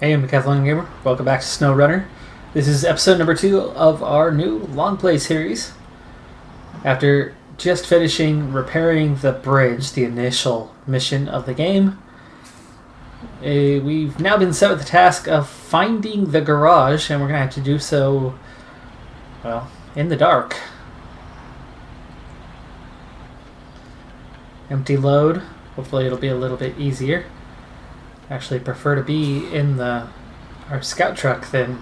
Hey, I'm Decathlon Gamer. Welcome back to SnowRunner. This is episode number 2 of our new long play series. After just finishing repairing the bridge, the initial mission of the game, we've now been set with the task of finding the garage, and we're going to have to do so, well, in the dark. Empty load. Hopefully it'll be a little bit easier. Actually prefer to be in our scout truck than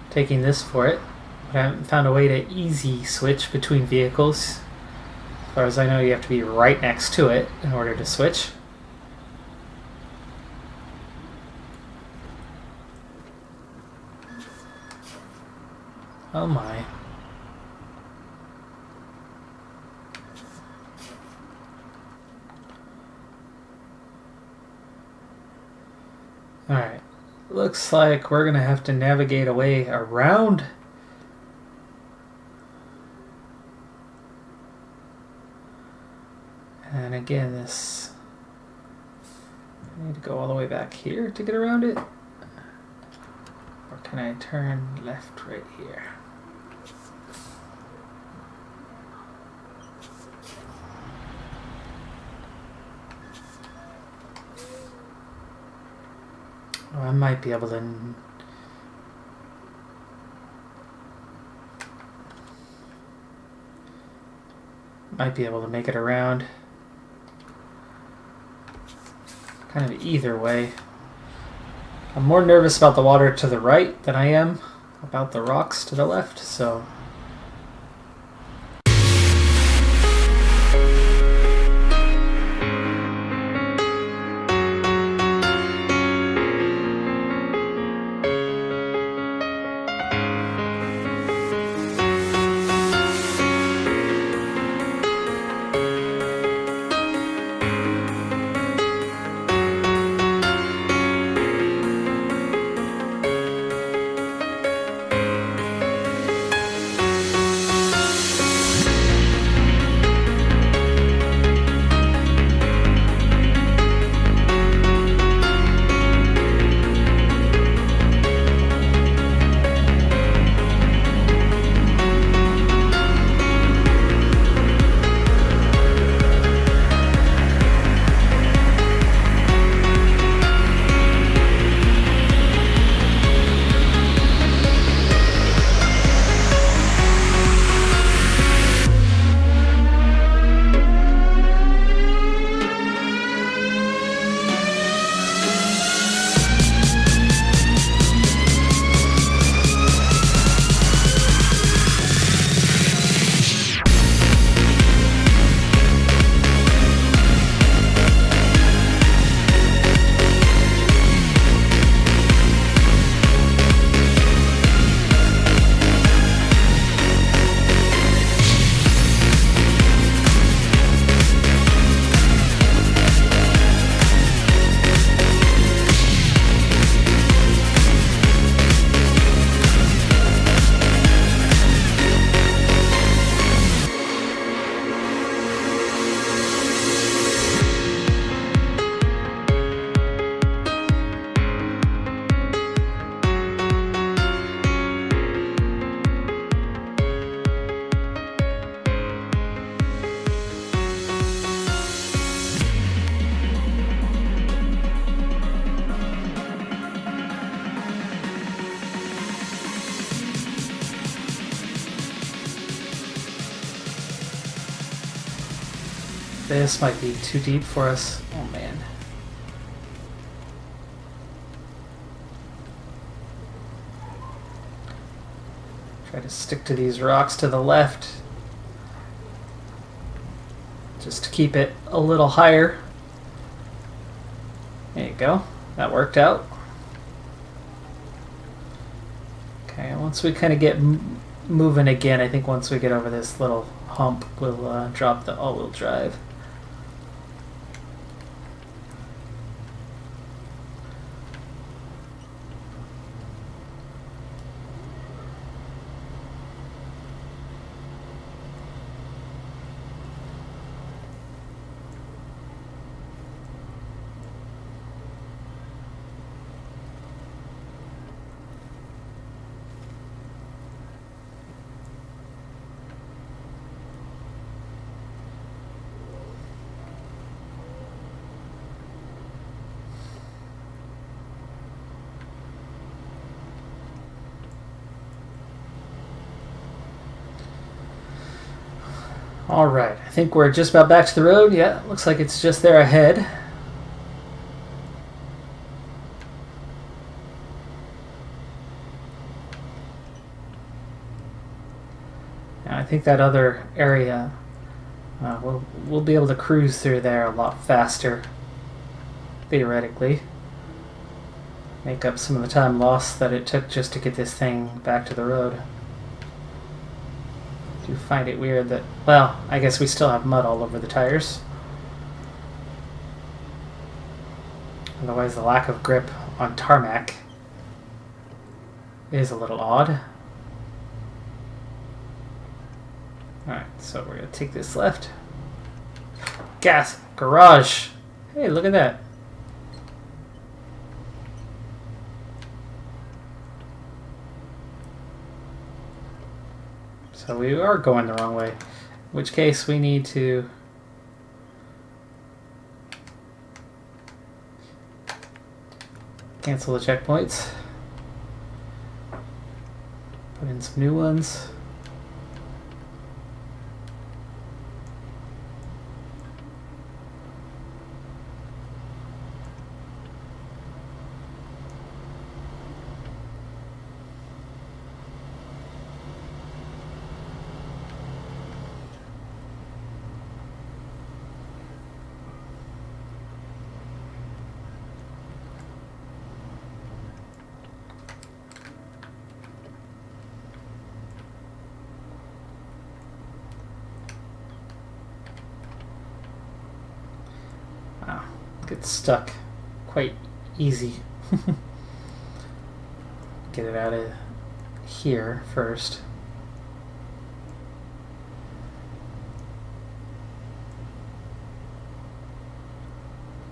taking this for it. But I haven't found a way to easy switch between vehicles. As far as I know, you have to be right next to it in order to switch. Oh my. Alright, looks like we're going to have to navigate a way around. And again, I need to go all the way back here to get around it. Or can I turn left right here? Oh, I might be able to... make it around. Kind of either way. I'm more nervous about the water to the right than I am about the rocks to the left, so... This might be too deep for us. Oh man. Try to stick to these rocks to the left. Just to keep it a little higher. There you go. That worked out. Okay, once we kind of get moving again, I think once we get over this little hump, we'll drop the all-wheel drive. Alright, I think we're just about back to the road. Yeah, looks like it's just there ahead. And I think that other area, we'll be able to cruise through there a lot faster, theoretically. Make up some of the time lost that it took just to get this thing back to the road. I do find it weird that, well, I guess we still have mud all over the tires. Otherwise, the lack of grip on tarmac is a little odd. Alright, so we're going to take this left. Gas! Garage! Hey, look at that. So we are going the wrong way. In which case we need to cancel the checkpoints. Put in some new ones. Gets stuck quite easy. Get it out of here first.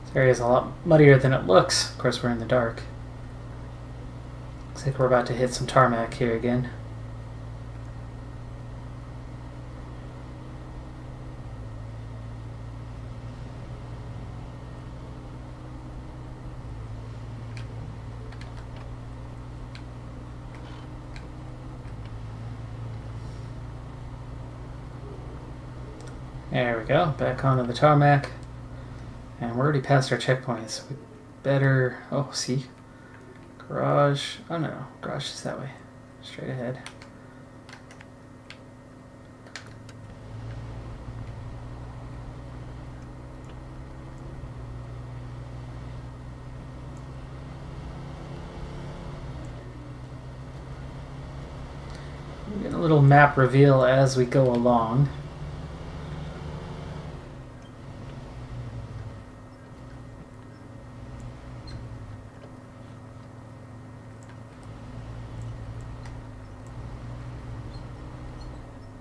This area is a lot muddier than it looks. Of course, we're in the dark. Looks like we're about to hit some tarmac here again. There we go, back onto the tarmac. And we're already past our checkpoints. We better... Oh, see? Garage... Oh, no. Garage is that way. Straight ahead. We get a little map reveal as we go along.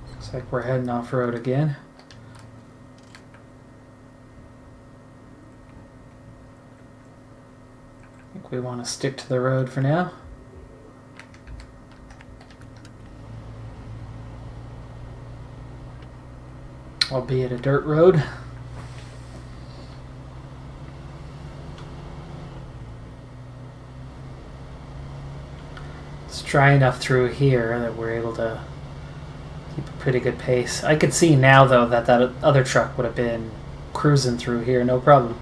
Looks like we're heading off-road again. I think we want to stick to the road for now. Albeit a dirt road. It's dry enough through here that we're able to keep a pretty good pace. I could see now, though, that that other truck would have been cruising through here, no problem.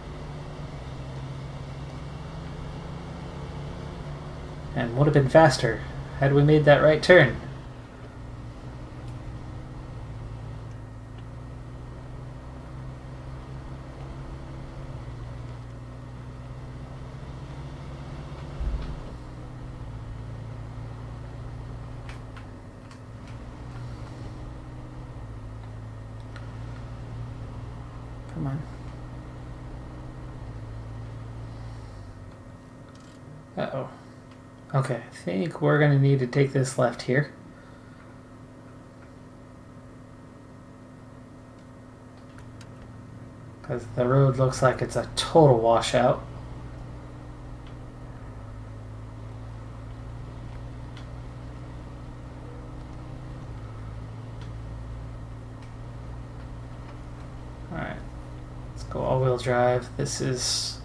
And would have been faster had we made that right turn. Come on. Uh-oh. Okay, I think we're going to need to take this left here. Because the road looks like it's a total washout. Alright, let's go all-wheel drive. This is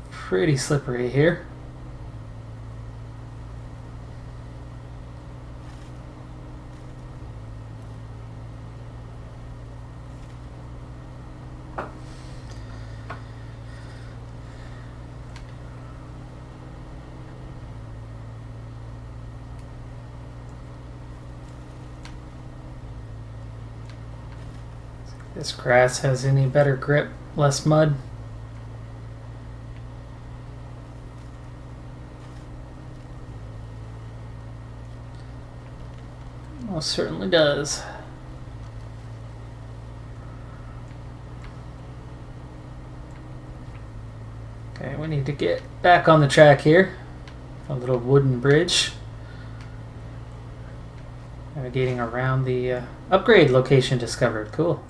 pretty slippery here. This grass has any better grip, less mud. Most certainly does. Okay, we need to get back on the track here. A little wooden bridge. Navigating around the upgrade location discovered. Cool.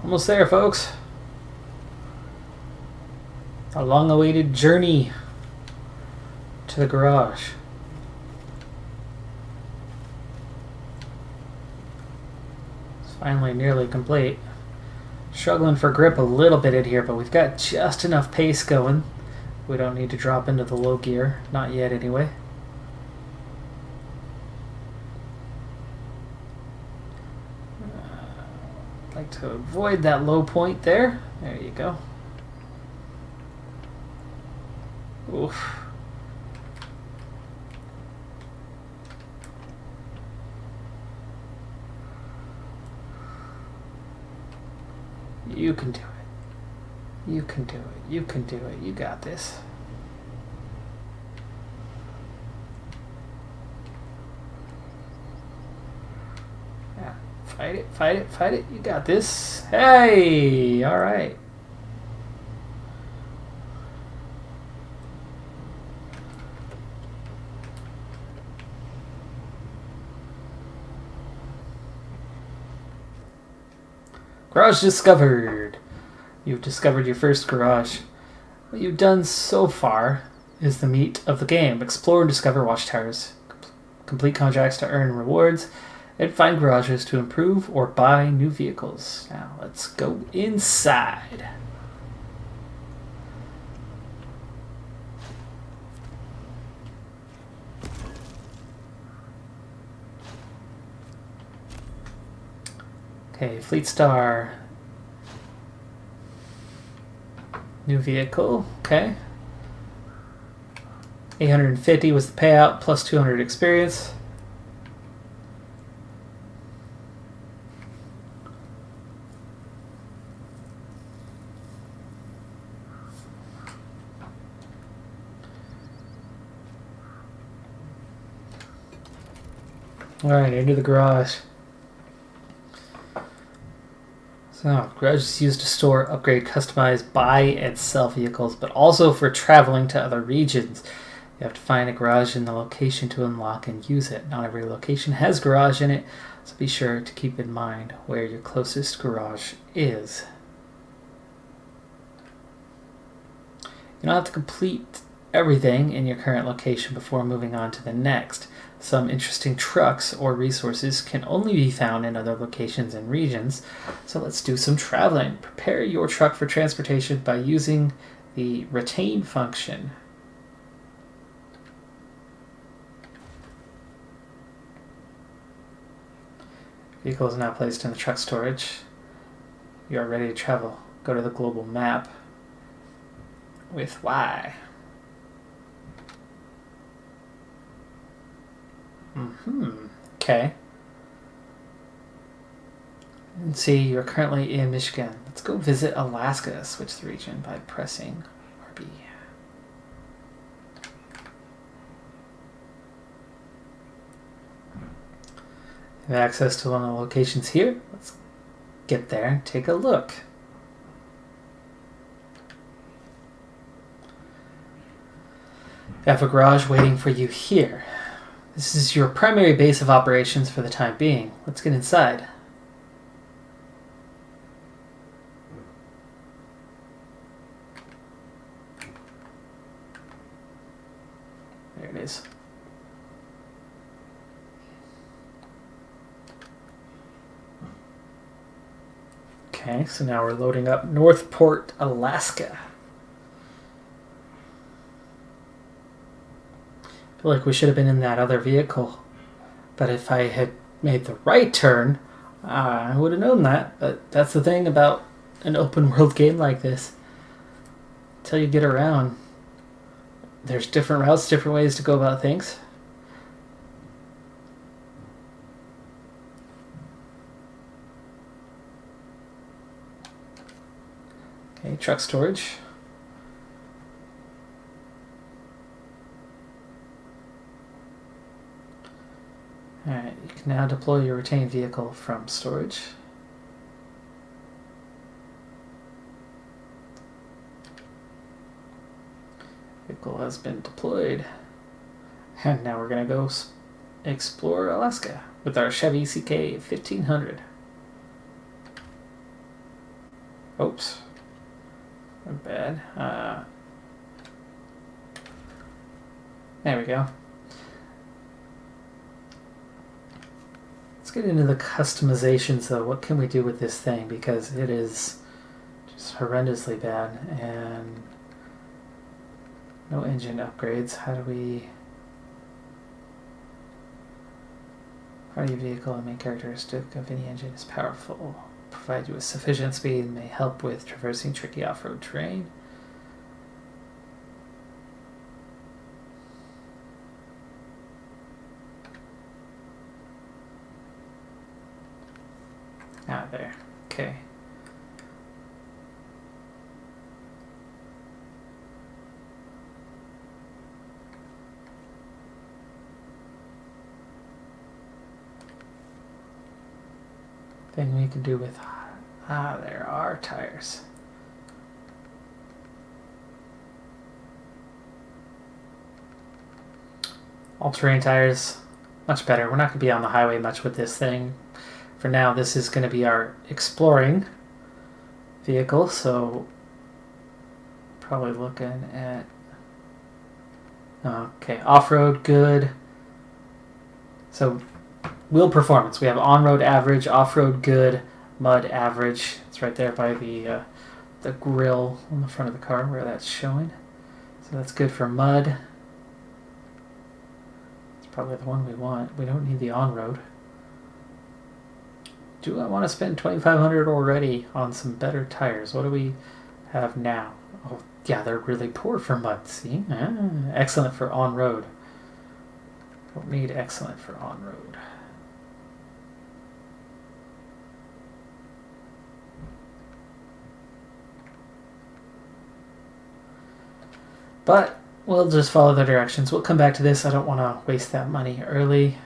Almost there, folks. A long-awaited journey to the garage. It's finally nearly complete. Struggling for grip a little bit in here, but we've got just enough pace going. We don't need to drop into the low gear. Not yet, anyway. Like to avoid that low point there. There you go. Oof. You can do it. You can do it. You can do it. You got this. Fight it, fight it, fight it. You got this. Hey! Alright. Garage discovered. You've discovered your first garage. What you've done so far is the meat of the game. Explore and discover watchtowers. Complete contracts to earn rewards. And find garages to improve or buy new vehicles. Now, let's go inside. Okay, Fleet Star. New vehicle, okay. 850 was the payout, plus 200 experience. Alright, into the garage. So, garage is used to store, upgrade, customize, buy, and sell vehicles, but also for traveling to other regions. You have to find a garage in the location to unlock and use it. Not every location has garage in it, so be sure to keep in mind where your closest garage is. You don't have to complete everything in your current location before moving on to the next. Some interesting trucks or resources can only be found in other locations and regions, so let's do some traveling. Prepare your truck for transportation by using the retain function. Vehicle is now placed in the truck storage. You are ready to travel. Go to the global map with Y. Okay. And see, you're currently in Michigan. Let's go visit Alaska. Switch the region by pressing RB. You have access to one of the locations here. Let's get there and take a look. You have a garage waiting for you here. This is your primary base of operations for the time being. Let's get inside. There it is. Okay, so now we're loading up Northport, Alaska. feel like we should have been in that other vehicle. But if I had made the right turn, I would have known that. But that's the thing about an open world game like this. Until you get around, there's different routes, different ways to go about things. Okay, truck storage. Alright, you can now deploy your retained vehicle from storage. Vehicle has been deployed. And now we're going to go explore Alaska with our Chevy CK 1500. Oops. Not bad. There we go. Let's get into the customizations though. What can we do with this thing? Because it is just horrendously bad. And no engine upgrades. How do we... Part of your vehicle and main characteristic of any engine is powerful. Provide you with sufficient speed and may help with traversing tricky off-road terrain. Ah, there. Okay. Thing we can do with... there are tires. All-terrain tires, much better. We're not going to be on the highway much with this thing. For now, this is going to be our exploring vehicle, so probably looking at... Okay, off-road, good. So... Wheel performance. We have on-road average, off-road good, mud average. It's right there by the grill on the front of the car where that's showing. So that's good for mud. It's probably the one we want. We don't need the on-road. Do I want to spend $2,500 already on some better tires? What do we have now? Oh, yeah, they're really poor for mud. See? Excellent for on-road. Don't need excellent for on-road. But we'll just follow the directions. We'll come back to this. I don't want to waste that money early.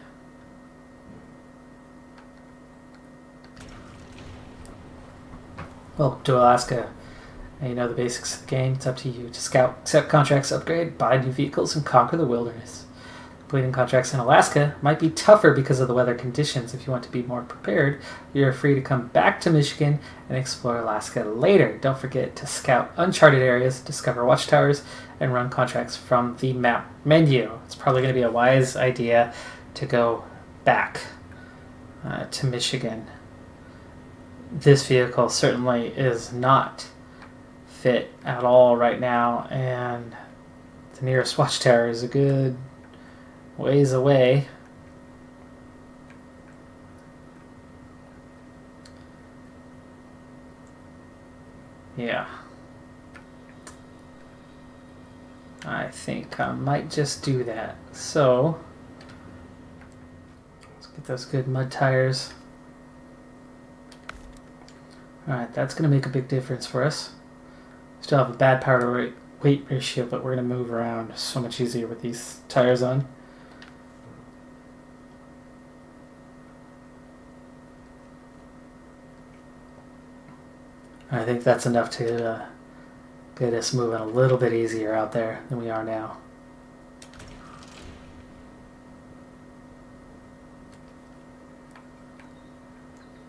Welcome to Alaska. Now you know the basics of the game. It's up to you to scout, accept contracts, upgrade, buy new vehicles, and conquer the wilderness. Completing contracts in Alaska might be tougher because of the weather conditions. If you want to be more prepared, you're free to come back to Michigan and explore Alaska later. Don't forget to scout uncharted areas, discover watchtowers, and run contracts from the map menu. It's probably going to be a wise idea to go back to Michigan. This vehicle certainly is not fit at all right now, and the nearest watchtower is a good ways away. Yeah. I think I might just do that. So, let's get those good mud tires. Alright, that's going to make a big difference for us. Still have a bad power to weight ratio, but we're going to move around so much easier with these tires on. I think that's enough to get us moving a little bit easier out there than we are now.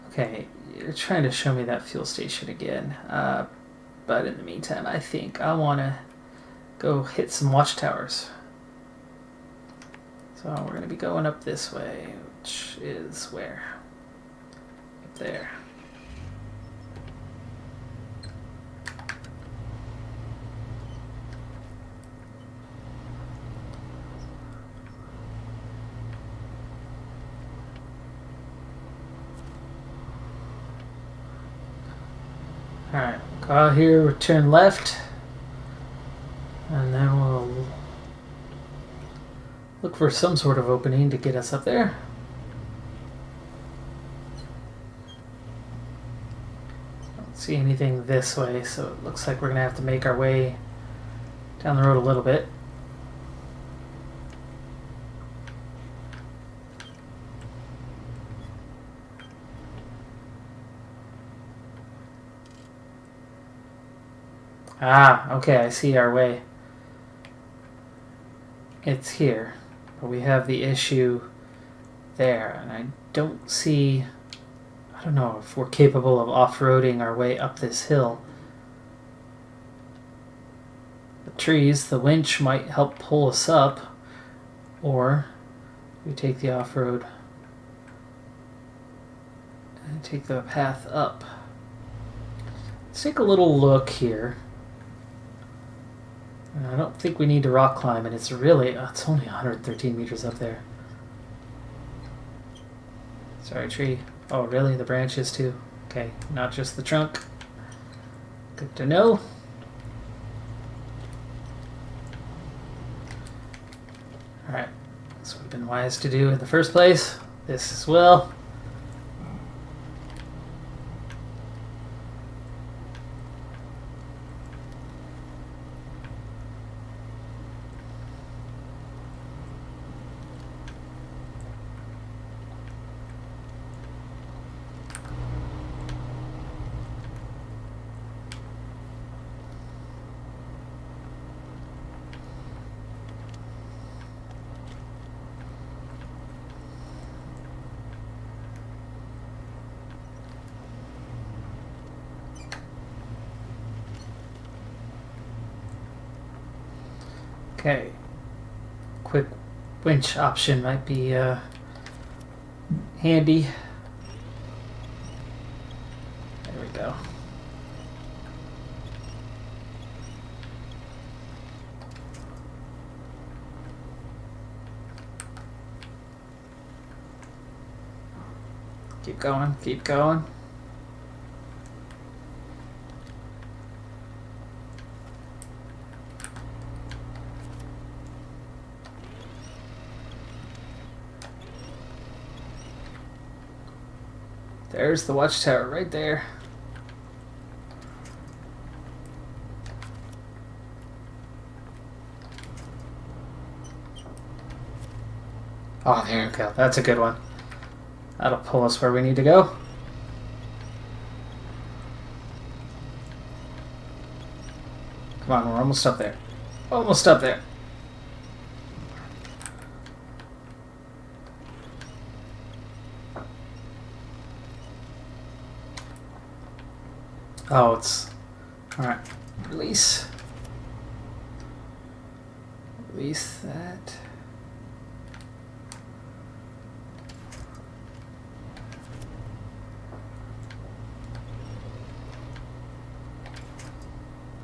Okay, you're trying to show me that fuel station again. But in the meantime, I think I want to go hit some watchtowers. So we're going to be going up this way, which is where? Up there. Alright, go out here, we'll turn left, and then we'll look for some sort of opening to get us up there. Don't see anything this way, so it looks like we're going to have to make our way down the road a little bit. Ah, okay, I see our way. It's here, but we have the issue there, and I don't see... I don't know if we're capable of off-roading our way up this hill. The trees, the winch might help pull us up, or we take the off-road and take the path up. Let's take a little look here. I don't think we need to rock climb, and it's really, it's only 113 meters up there. Sorry, tree. Oh, really? The branches too? Okay, not just the trunk. Good to know. Alright, this would have been wise to do in the first place. This as well. Okay, quick winch option might be handy. There we go. Keep going, keep going. There's the watchtower right there. Oh, there we go. That's a good one. That'll pull us where we need to go. Come on, we're almost up there. Almost up there. Oh, it's... Alright. Release. Release that.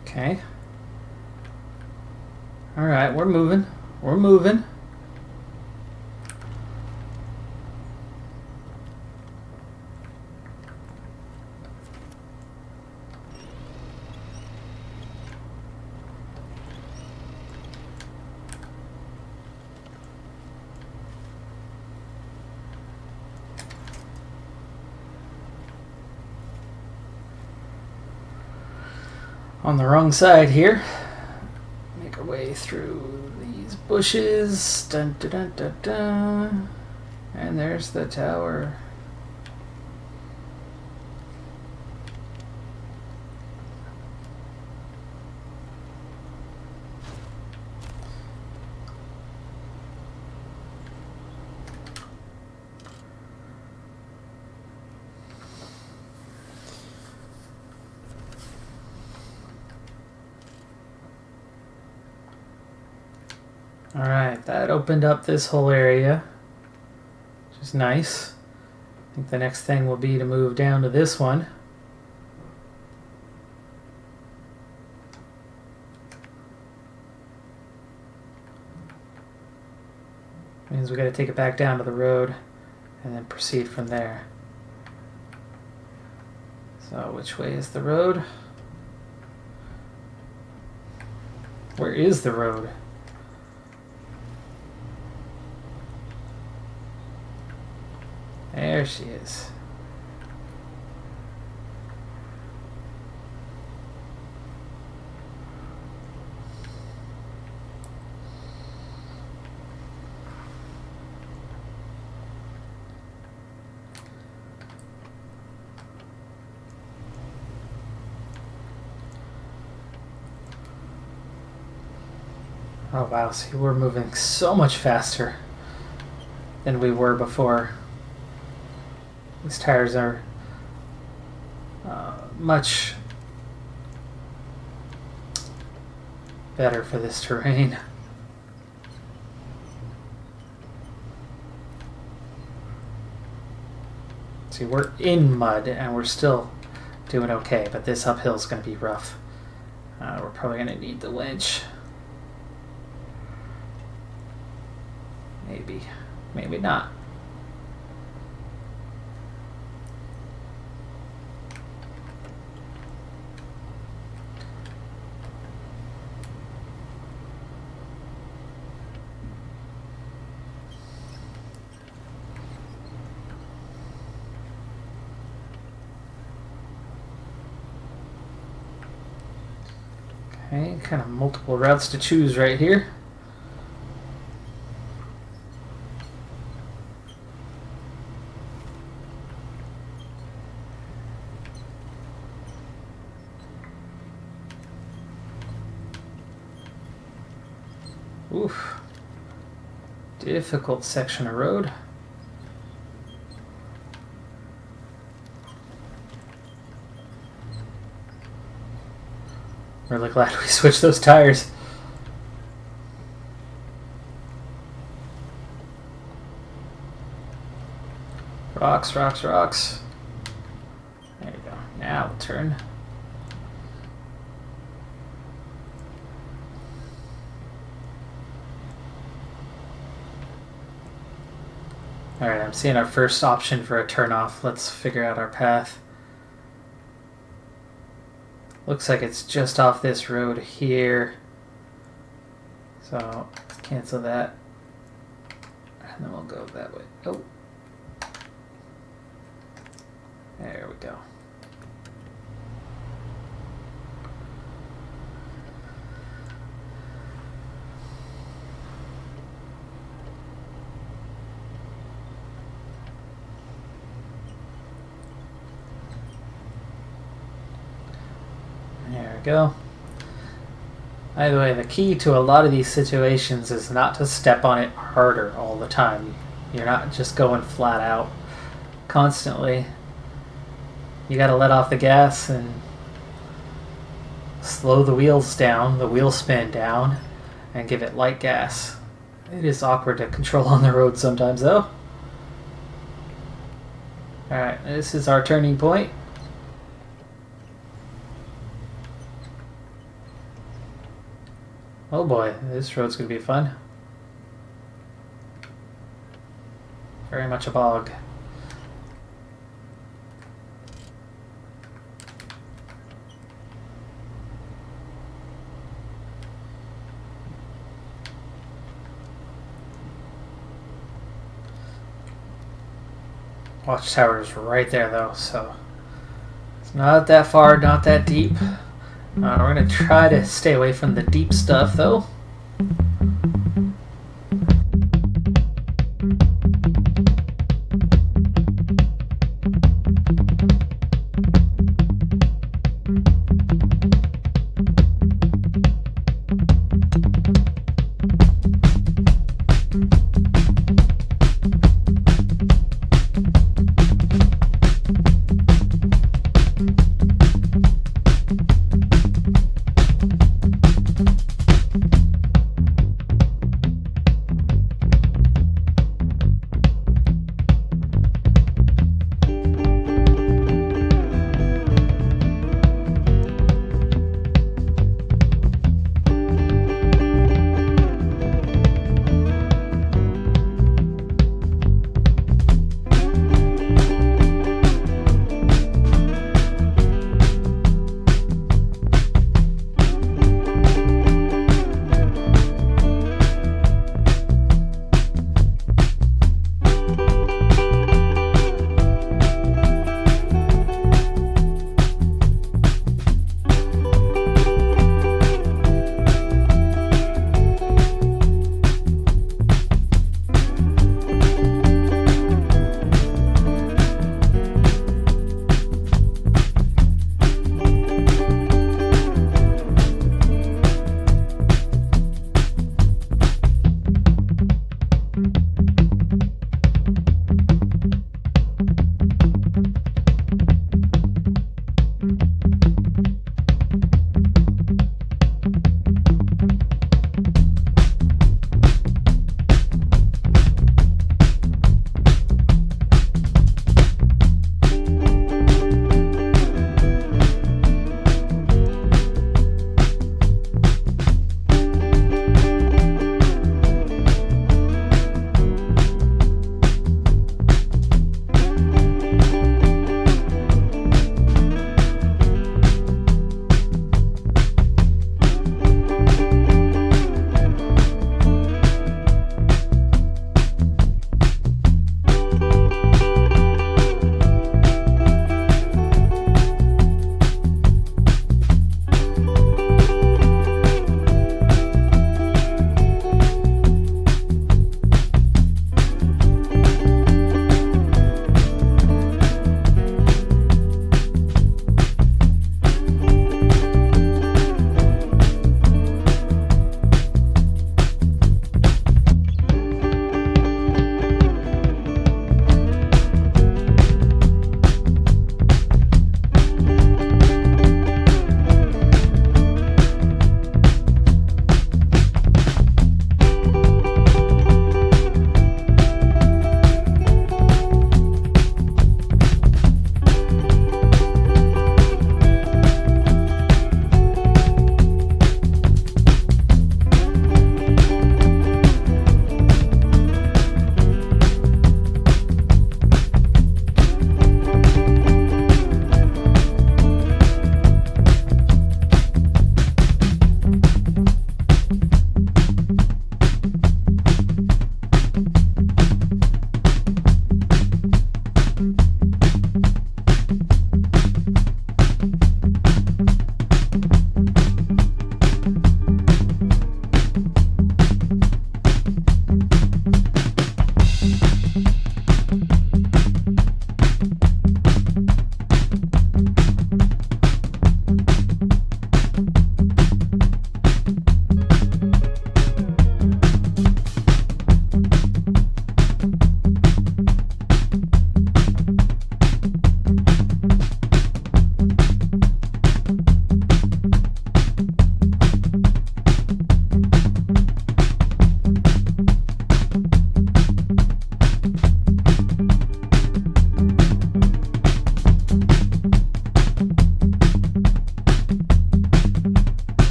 Okay. Alright, we're moving. We're moving. On the wrong side here. Make our way through these bushes. Dun, dun, dun, dun, dun. And there's the tower. Alright, that opened up this whole area, which is nice. I think the next thing will be to move down to this one. Means we got to take it back down to the road and then proceed from there. So So which way is the road? Where is the road? There she is. Oh wow, see, we're moving so much faster than we were before. These tires are much better for this terrain. See, we're in mud and we're still doing okay, but this uphill is going to be rough. We're probably going to need the winch. Maybe. Maybe not. Okay, kind of multiple routes to choose right here. Oof. Difficult section of road. Really glad we switched those tires. Rocks, rocks, rocks. There you go. Now we'll turn. Alright, I'm seeing our first option for a turnoff. Let's figure out our path. Looks like it's just off this road here. So, cancel that. And then we'll go that way. Oh. There we go. There we go. By the way, the key to a lot of these situations is not to step on it harder all the time. You're not just going flat out constantly. You gotta let off the gas and slow the wheels down, the wheel spin down, and give it light gas. It is awkward to control on the road sometimes though. Alright, this is our turning point. Oh boy, this road's gonna be fun. Very much a bog. Watchtower is right there though, so it's not that far, not that deep. We're going to try to stay away from the deep stuff though.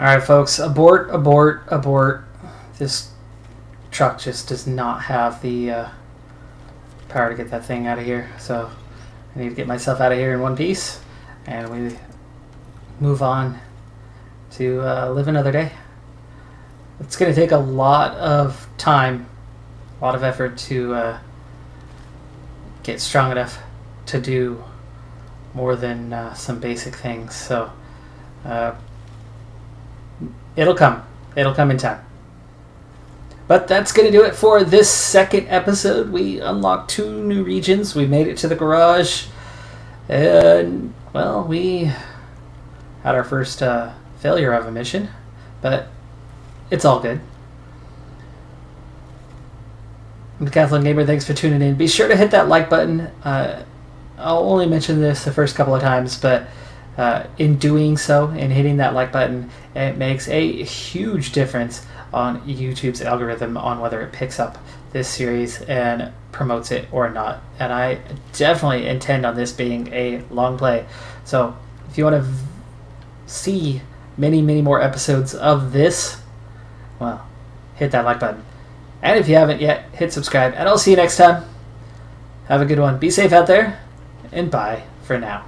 Alright, folks, abort, abort, abort. This truck just does not have the power to get that thing out of here, so I need to get myself out of here in one piece, and we move on to live another day. It's going to take a lot of time, a lot of effort to get strong enough to do more than some basic things, so it'll come in time. But that's going to do it for this second episode. We unlocked 2 new regions. We made it to the garage. And, well, we had our first failure of a mission. But it's all good. I'm Decathlon Gamer. Thanks for tuning in. Be sure to hit that like button. I'll only mention this the first couple of times, but in doing so, in hitting that like button, it makes a huge difference on YouTube's algorithm on whether it picks up this series and promotes it or not. And I definitely intend on this being a long play. So if you want to see many, many more episodes of this, well, hit that like button. And if you haven't yet, hit subscribe. And I'll see you next time. Have a good one. Be safe out there. And bye for now.